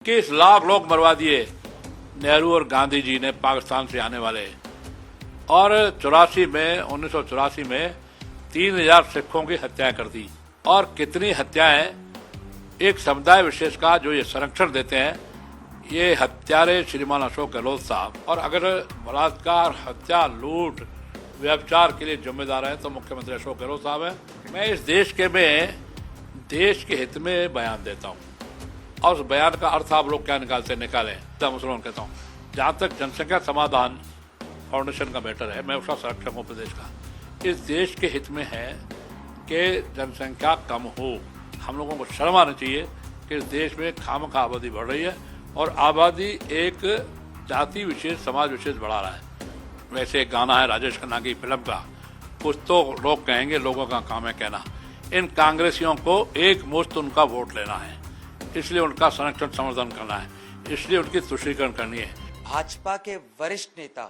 21 लाख लोग मरवा दिए नेहरू और गांधी जी ने पाकिस्तान से आने वाले। और 1984 में 3000 सिखों की हत्याएं कर दी। और कितनी हत्याएं एक समुदाय विशेष का जो ये संरक्षण देते हैं, ये हत्यारे श्रीमान अशोक गहलोत साहब। और अगर बलात्कार, हत्या, लूट, व्यभिचार के लिए जिम्मेदार है तो मुख्यमंत्री अशोक गहलोत साहब है। मैं इस देश के हित में बयान देता हूँ और उस बयान का अर्थ आप लोग क्या निकालें। मुसलमान कहता हूँ, जहाँ तक जनसंख्या समाधान फाउंडेशन का मैटर है, मैं उसका संरक्षक हूँ प्रदेश का। इस देश के हित में है कि जनसंख्या कम हो। हम लोगों को शर्म आनी चाहिए कि इस देश में खामखा आबादी बढ़ रही है और आबादी एक जाति विशेष, समाज विशेष बढ़ा रहा है। वैसे एक गाना है राजेश खन्ना की फिल्म का, कुछ तो लोग कहेंगे, लोगों का काम है कहना। इन कांग्रेसियों को एक मुश्त उनका वोट लेना है, इसलिए उनका संरक्षण समर्थन करना है, इसलिए उनकी तुष्टीकरण करनी है। भाजपा के वरिष्ठ नेता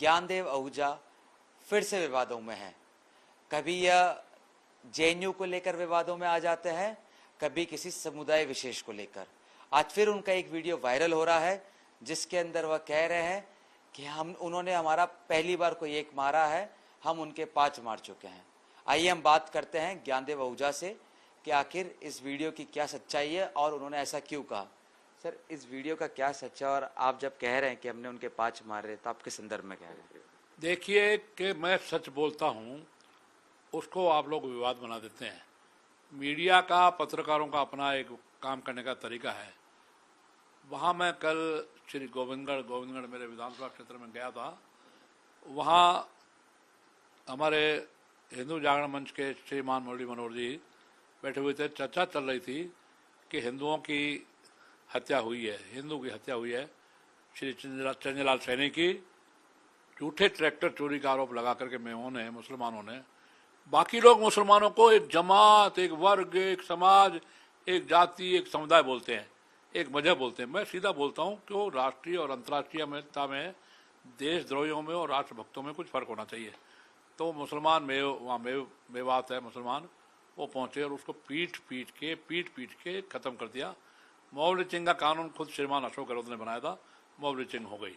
ज्ञानदेव आहूजा फिर से विवादों में हैं। कभी यह जेएनयू को लेकर विवादों में आ जाते हैं, कभी किसी समुदाय विशेष को लेकर। आज फिर उनका एक वीडियो वायरल हो रहा है जिसके अंदर वह कह रहे हैं कि उन्होंने हमारा पहली बार कोई एक मारा है, हम उनके 5 मार चुके हैं। आइए हम बात करते हैं ज्ञानदेव आहूजा से कि आखिर इस वीडियो की क्या सच्चाई है और उन्होंने ऐसा क्यों कहा। सर, इस वीडियो का क्या सच्चा, और आप जब कह रहे हैं कि हमने उनके 5 मारे तो आप किस संदर्भ में कह रहे हैं? देखिए कि मैं सच बोलता हूँ, उसको आप लोग विवाद बना देते हैं। मीडिया का, पत्रकारों का अपना एक काम करने का तरीका है। वहाँ मैं कल श्री गोविंदगढ़ मेरे विधानसभा क्षेत्र में गया था। वहाँ हमारे हिंदू जागरण मंच के श्रीमान मुरली मनोहर जी बैठे हुए थे। चर्चा चल रही थी कि हिंदुओं की हत्या हुई है, हिंदू की हत्या हुई है। श्री चंद्रलाल सैनी की झूठे ट्रैक्टर चोरी का आरोप लगा करके मुसलमानों ने बाकी लोग मुसलमानों को एक जमात, एक वर्ग, एक समाज, एक जाति, एक समुदाय बोलते हैं, एक मजहब बोलते हैं। मैं सीधा बोलता हूँ कि राष्ट्रीय और अंतर्राष्ट्रीय अमेरिका में देशद्रोहियों में और राष्ट्रभक्तों में कुछ फर्क होना चाहिए। तो मुसलमान वहाँ मेवात है मुसलमान, वो पहुँचे और उसको पीट पीट के ख़त्म कर दिया। मॉब लिंचिंग का कानून खुद श्रीमान अशोक गहलोत ने बनाया था, मॉब लिंचिंग हो गई।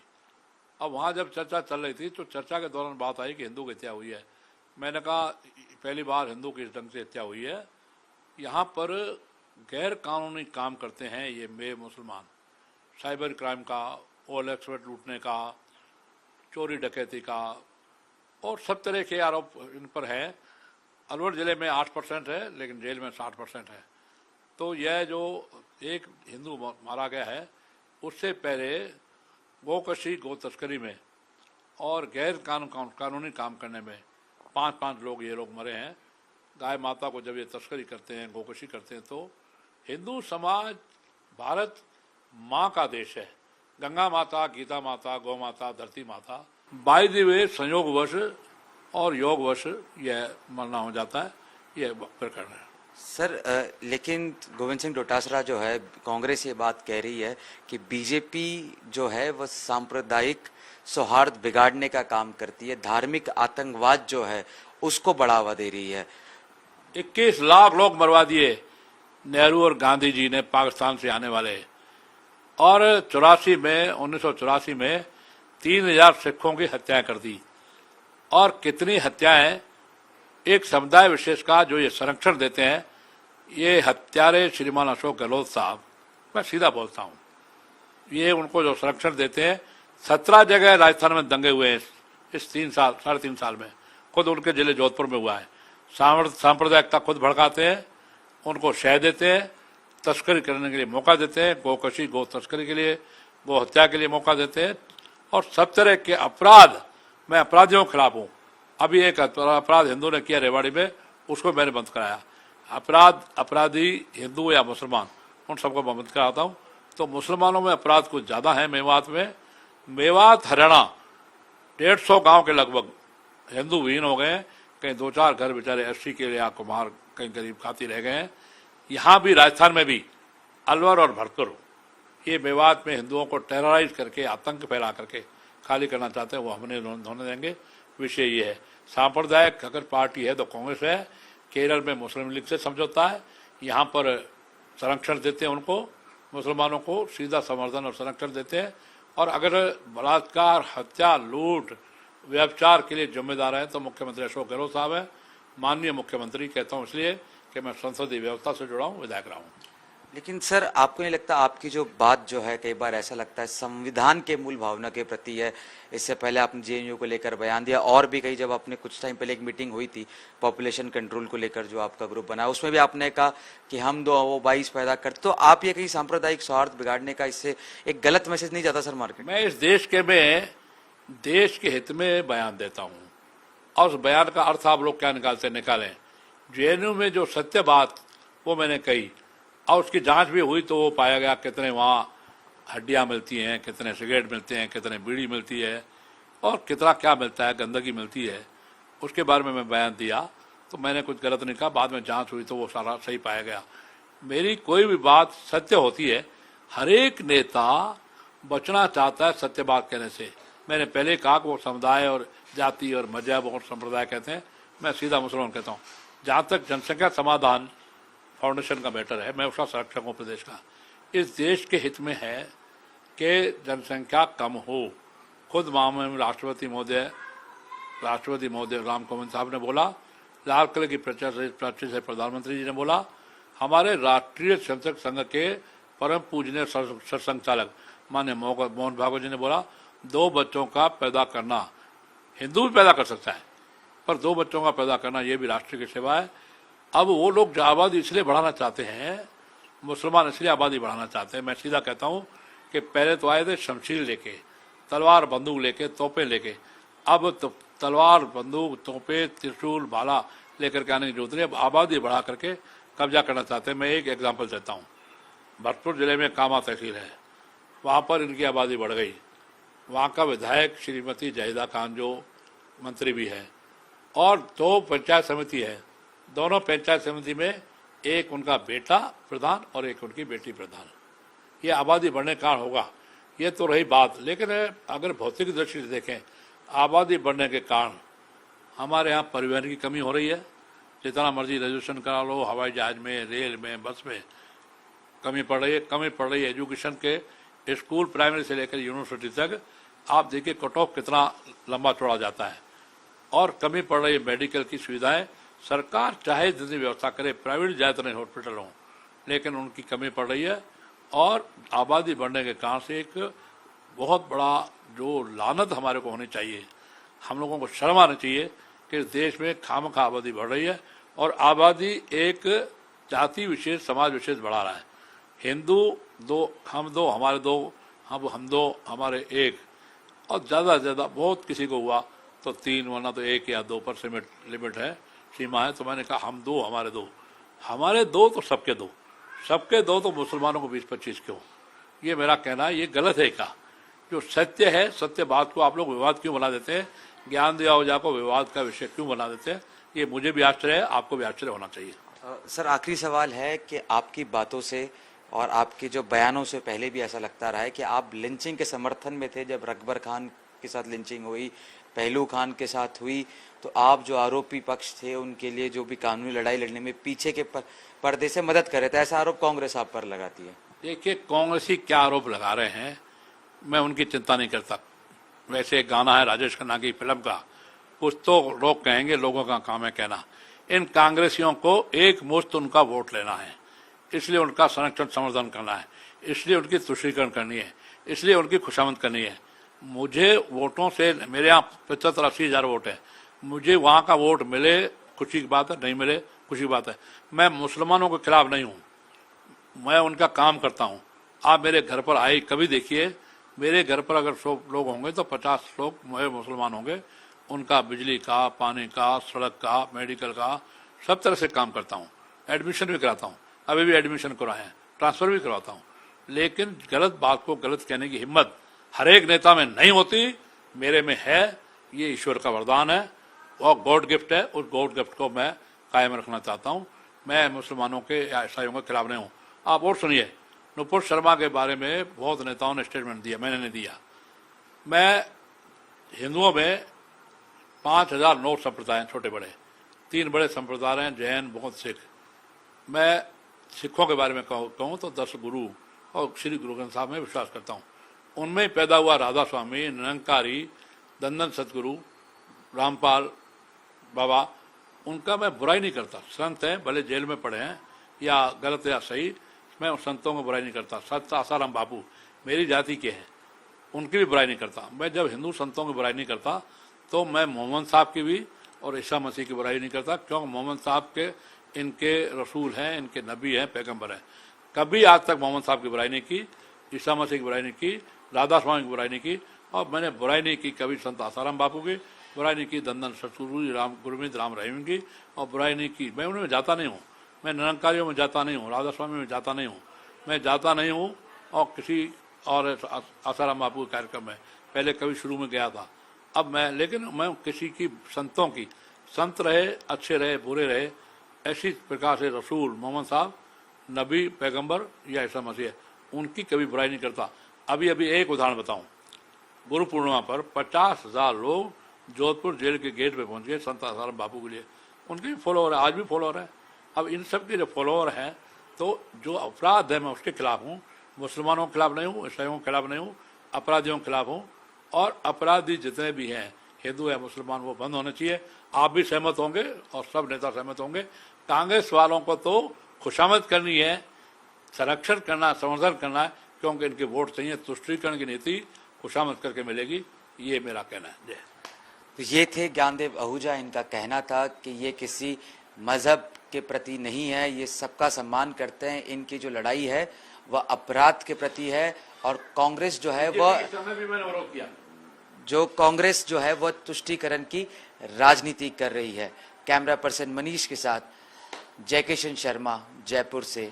अब वहाँ जब चर्चा चल रही थी तो चर्चा के दौरान बात आई कि हिंदू की हत्या हुई है। मैंने कहा पहली बार हिंदू की इस ढंग से हत्या हुई है। यहाँ पर गैर कानूनी काम करते हैं ये मुसलमान, साइबर क्राइम का, OLX लूटने का, चोरी डकैती का, और सब तरह के आरोप इन पर है। अलवर ज़िले में 8% है, लेकिन जेल में 60% है। तो यह जो एक हिंदू मारा गया है, उससे पहले गोकशी, गो तस्करी में और गैर कानूनी काम करने में 5 लोग ये लोग मरे हैं। गाय माता को जब ये तस्करी करते हैं, गोकशी करते हैं, तो हिंदू समाज, भारत माँ का देश है। गंगा माता, गीता माता, गौ माता, धरती माता। बाय द वे संयोगवश और योगवश यह मरना हो जाता है, यह प्रकरण है। सर, लेकिन गोविंद सिंह डोटासरा जो है, कांग्रेस ये बात कह रही है कि बीजेपी जो है वह सांप्रदायिक सौहार्द बिगाड़ने का काम करती है, धार्मिक आतंकवाद जो है उसको बढ़ावा दे रही है। 21 लाख लोग मरवा दिए नेहरू और गांधी जी ने पाकिस्तान से आने वाले। और 1984 में 3000 सिखों की हत्याएं कर दी। और कितनी हत्याएं एक समुदाय विशेष का जो ये संरक्षण देते हैं, ये हत्यारे श्रीमान अशोक गहलोत साहब। मैं सीधा बोलता हूँ, ये उनको जो संरक्षण देते हैं। 17 जगह राजस्थान में दंगे हुए हैं इस 3.5 साल में। खुद उनके जिले जोधपुर में हुआ है। सांप्रदायिकता खुद भड़काते हैं, उनको शह देते हैं, तस्करी करने के लिए मौका देते हैं, गोकशी, गो तस्करी के लिए, गो हत्या के लिए मौका देते हैं, और सब तरह के अपराध। मैं अपराधियों के खिलाफ हूँ। अभी एक अपराध हिंदू ने किया रेवाड़ी में, उसको मैंने बंद कराया। अपराधी हिंदू या मुसलमान, उन सबको मैं बंद कराता हूँ। तो मुसलमानों में अपराध कुछ ज़्यादा है। मेवात हरियाणा 150 गांव के लगभग हिंदू विहीन हो गए हैं। कहीं 2-4 घर बेचारे SC के लिए या कुम्हार कहीं गरीब खाती रह गए हैं। यहाँ भी राजस्थान में भी अलवर और भरतपुर, ये मेवात में हिंदुओं को टेरराइज करके, आतंक फैला करके खाली करना चाहते हैं, वो हमने होने देंगे। विषय ये है, सांप्रदायिक अगर पार्टी है तो कांग्रेस है। केरल में मुस्लिम लीग से समझौता है, यहाँ पर संरक्षण देते हैं उनको, मुसलमानों को सीधा समर्थन और संरक्षण देते हैं। और अगर बलात्कार, हत्या, लूट, व्यभिचार के लिए जिम्मेदार है तो मुख्यमंत्री अशोक गहलोत साहब है। माननीय मुख्यमंत्री कहता हूँ इसलिए कि मैं संसदीय व्यवस्था से जुड़ा हूँ, विधायक रहा हूँ। लेकिन सर, आपको नहीं लगता आपकी जो बात जो है कई बार ऐसा लगता है संविधान के मूल भावना के प्रति है? इससे पहले आपने जेएनयू को लेकर बयान दिया, और भी कई, जब आपने कुछ टाइम पहले एक मीटिंग हुई थी पॉपुलेशन कंट्रोल को लेकर जो आपका ग्रुप बना, उसमें भी आपने कहा कि हम दो वो 22 पैदा करते। तो आप ये कहीं सांप्रदायिक सौहार्द बिगाड़ने का, इससे एक गलत मैसेज नहीं जाता सर मार्केट? मैं इस देश के हित में बयान देता हूँ, और उस बयान का अर्थ आप लोग क्या निकालते निकालें। जेएनयू में जो सत्य बात वो मैंने कही, और उसकी जांच भी हुई तो वो पाया गया कितने वहाँ हड्डियाँ मिलती हैं, कितने सिगरेट मिलते हैं, कितने बीड़ी मिलती है, और कितना क्या मिलता है, गंदगी मिलती है। उसके बारे में मैं बयान दिया, तो मैंने कुछ गलत नहीं कहा। बाद में जांच हुई तो वो सारा सही पाया गया। मेरी कोई भी बात सत्य होती है। हर एक नेता बचना चाहता है सत्य बात कहने से। मैंने पहले कहा कि वो समुदाय और जाति और मजहब और संप्रदाय कहते हैं, मैं सीधा मुसलमान कहता हूँ। जहाँ तक जनसंख्या समाधान फाउंडेशन का मैटर है, मैं उसका संरक्षक हूँ प्रदेश का। इस देश के हित में है कि जनसंख्या कम हो। खुद माननीय राष्ट्रपति महोदय राम कोविंद साहब ने बोला, लाल किले की पर्ची से प्रधानमंत्री जी ने बोला, हमारे राष्ट्रीय स्वयंसेवक संघ के परम पूजनीय सरसंघचालक माननीय मोहन भागवत जी ने बोला, 2 बच्चों का पैदा करना, हिंदू भी पैदा कर सकता है, पर 2 बच्चों का पैदा करना ये भी राष्ट्र की सेवा है। अब वो लोग जो आबादी इसलिए बढ़ाना चाहते हैं, मुसलमान इसलिए आबादी बढ़ाना चाहते हैं। मैं सीधा कहता हूँ कि पहले तो आए थे शमशीर लेके, तलवार बंदूक लेके, तोपें लेके। अब तो तलवार बंदूक, तोपें, त्रिशूल, भाला लेकर के आने की जरूरत नहीं, अब आबादी बढ़ा करके कब्जा करना चाहते हैं। मैं एक एग्जाम्पल देता हूँ। भरतपुर जिले में कामा तहसील है, वहाँ पर इनकी आबादी बढ़ गई। वहाँ का विधायक श्रीमती जहीदा खान जो मंत्री भी है, और 2 पंचायत समिति है। दोनों पंचायत समिति में एक उनका बेटा प्रधान और एक उनकी बेटी प्रधान। ये आबादी बढ़ने का होगा। ये तो रही बात, लेकिन अगर भौतिक दृष्टि से देखें, आबादी बढ़ने के कारण हमारे यहाँ परिवहन की कमी हो रही है। जितना मर्जी रिजर्वेशन करा लो, हवाई जहाज में, रेल में, बस में कमी पड़ रही है। एजुकेशन के स्कूल प्राइमरी से लेकर यूनिवर्सिटी तक आप देखिए कट ऑफ कितना लंबा चौड़ा जाता है, और कमी पड़ रही है मेडिकल की सुविधाएं। सरकार चाहे जितनी व्यवस्था करे, प्राइवेट ज़्यादा नहीं हॉस्पिटल हों, लेकिन उनकी कमी पड़ रही है। और आबादी बढ़ने के कारण से एक बहुत बड़ा जो लानत हमारे को होनी चाहिए, हम लोगों को शर्म आनी चाहिए कि इस देश में खामखा आबादी बढ़ रही है, और आबादी एक जाति विशेष, समाज विशेष बढ़ा रहा है। हिंदू 2, हम 2, हमारे 2, हम 2, हमारे 1, और ज़्यादा से ज़्यादा बहुत किसी को हुआ तो 3, वरना तो 1 या 2 पर लिमिट है, सीमा है। तो मैंने कहा हम 2, हमारे 2, हमारे 2 तो सबके 2, सबके 2 तो मुसलमानों को 20-25 क्यों? ये मेरा कहना है। ये गलत है क्या? जो सत्य है, सत्य बात को आप लोग विवाद क्यों बना देते हैं? ज्ञानदेव आहूजा को विवाद का विषय क्यों बना देते हैं? ये मुझे भी आश्चर्य है, आपको भी आश्चर्य होना चाहिए। सर, आखिरी सवाल है कि आपकी बातों से और आपके जो बयानों से पहले भी ऐसा लगता रहा है कि आप लिंचिंग के समर्थन में थे। जब रकबर खान के साथ लिंचिंग हुई, पहलू खान के साथ हुई, तो आप जो आरोपी पक्ष थे उनके लिए जो भी कानूनी लड़ाई लड़ने में पीछे के पर्दे से मदद कर रहे थे, ऐसा आरोप कांग्रेस आप पर लगाती है। देखिए, कांग्रेसी क्या आरोप लगा रहे हैं, मैं उनकी चिंता नहीं करता। वैसे एक गाना है राजेश खन्ना की फिल्म का, कुछ तो लोग कहेंगे, लोगों का काम है कहना। इन कांग्रेसियों को एक मुश्त उनका वोट लेना है, इसलिए उनका संरक्षण समर्थन करना है, इसलिए उनकी तुष्टीकरण करनी है, इसलिए उनकी खुशामद करनी है। मुझे वोटों से, मेरे यहाँ 75-80 हज़ार वोट है, मुझे वहाँ का वोट मिले खुशी की बात है, नहीं मिले खुशी की बात है। मैं मुसलमानों के खिलाफ नहीं हूँ, मैं उनका काम करता हूँ। आप मेरे घर पर आए कभी देखिए, मेरे घर पर अगर 100 लोग होंगे तो 50 लोग मुसलमान होंगे। उनका बिजली का, पानी का, सड़क का, मेडिकल का, सब तरह से काम करता हूँ। एडमिशन भी कराता हूँ, अभी भी एडमिशन कराए हैं, ट्रांसफ़र भी करवाता हूँ। लेकिन गलत बात को गलत कहने की हिम्मत हर एक नेता में नहीं होती, मेरे में है। ये ईश्वर का वरदान है और गॉड गिफ्ट है। उस गॉड गिफ्ट को मैं कायम रखना चाहता हूँ। मैं मुसलमानों के या ईसाइयों के खिलाफ नहीं हूँ। आप और सुनिए, नुपुर शर्मा के बारे में बहुत नेताओं ने स्टेटमेंट दिया, मैंने नहीं दिया। मैं हिंदुओं में 5009 संप्रदाय हैं, छोटे बड़े 3 बड़े संप्रदाय हैं, जैन, बौद्ध, सिख। मैं सिखों के बारे में कहूँ तो 10 गुरु और श्री गुरु ग्रंथ साहब में विश्वास करता हूँ। उनमें पैदा हुआ राधा स्वामी, निरंकारी, दंदन सतगुरु, रामपाल बाबा, उनका मैं बुराई नहीं करता। संत हैं, भले जेल में पड़े हैं या गलत या सही, मैं उन संतों को बुराई नहीं करता। संत आसाराम बापू मेरी जाति के हैं, उनकी भी बुराई नहीं करता। मैं जब हिंदू संतों की बुराई नहीं करता तो मैं मोहम्मद साहब की भी और ईसा मसीह की बुराई नहीं करता, क्योंकि मोहम्मद साहब के इनके रसूल हैं, इनके नबी हैं, पैगंबर हैं। कभी आज तक मोहम्मद साहब की बुराई नहीं की, ईसा मसीह की बुराई नहीं की, राधा स्वामी की बुराई नहीं की, और मैंने बुराई नहीं की कभी संत आसाराम बापू की, बुराई नहीं की दंदन सतगुरु राम गुरमीत राम रहीम की, और बुराई नहीं की। मैं उनमें जाता नहीं हूँ, मैं निरंकारियों में जाता नहीं हूँ, राधा स्वामी में जाता नहीं हूँ, मैं जाता नहीं हूँ। और किसी और आसाराम बापू के कार्यक्रम में पहले कभी शुरू में गया था, अब मैं किसी की संतों की, संत रहे अच्छे रहे बुरे रहे, ऐसी प्रकार से रसूल मोहम्मद साहब नबी पैगंबर या ईसा मसीह, उनकी कभी बुराई नहीं करता। अभी एक उदाहरण बताऊं, गुरु पूर्णिमा पर 50,000 लोग जोधपुर जेल के गेट पे पहुंच गए संत आसाराम बापू के लिए। उनके भी फॉलोअर है, आज भी फॉलोअर है। अब इन सब के जो फॉलोअर हैं, तो जो अपराध है मैं उसके खिलाफ हूँ, मुसलमानों के खिलाफ नहीं हूँ, ईसाइयों के खिलाफ नहीं हूँ, अपराधियों के खिलाफ हूँ। और अपराधी जितने भी हैं, हिंदू है मुसलमान, वो बंद होने चाहिए। आप भी सहमत होंगे और सब नेता सहमत होंगे। कांग्रेस वालों को तो खुशामद करनी है, संरक्षण करना, संवर्धन करना है, क्योंकि इनके वोट चाहिए। तुष्टीकरण की नीति खुशामद करके मिलेगी, ये मेरा कहना है। जय। तो ये थे ज्ञानदेव आहूजा। इनका कहना था कि ये किसी मजहब के प्रति नहीं है, ये सबका सम्मान करते हैं। इनकी जो लड़ाई है वह अपराध के प्रति है, और कांग्रेस जो है वह कांग्रेस जो है वह तुष्टीकरण की राजनीति कर रही है। कैमरा पर्सन मनीष के साथ जयकिशन शर्मा, जयपुर से।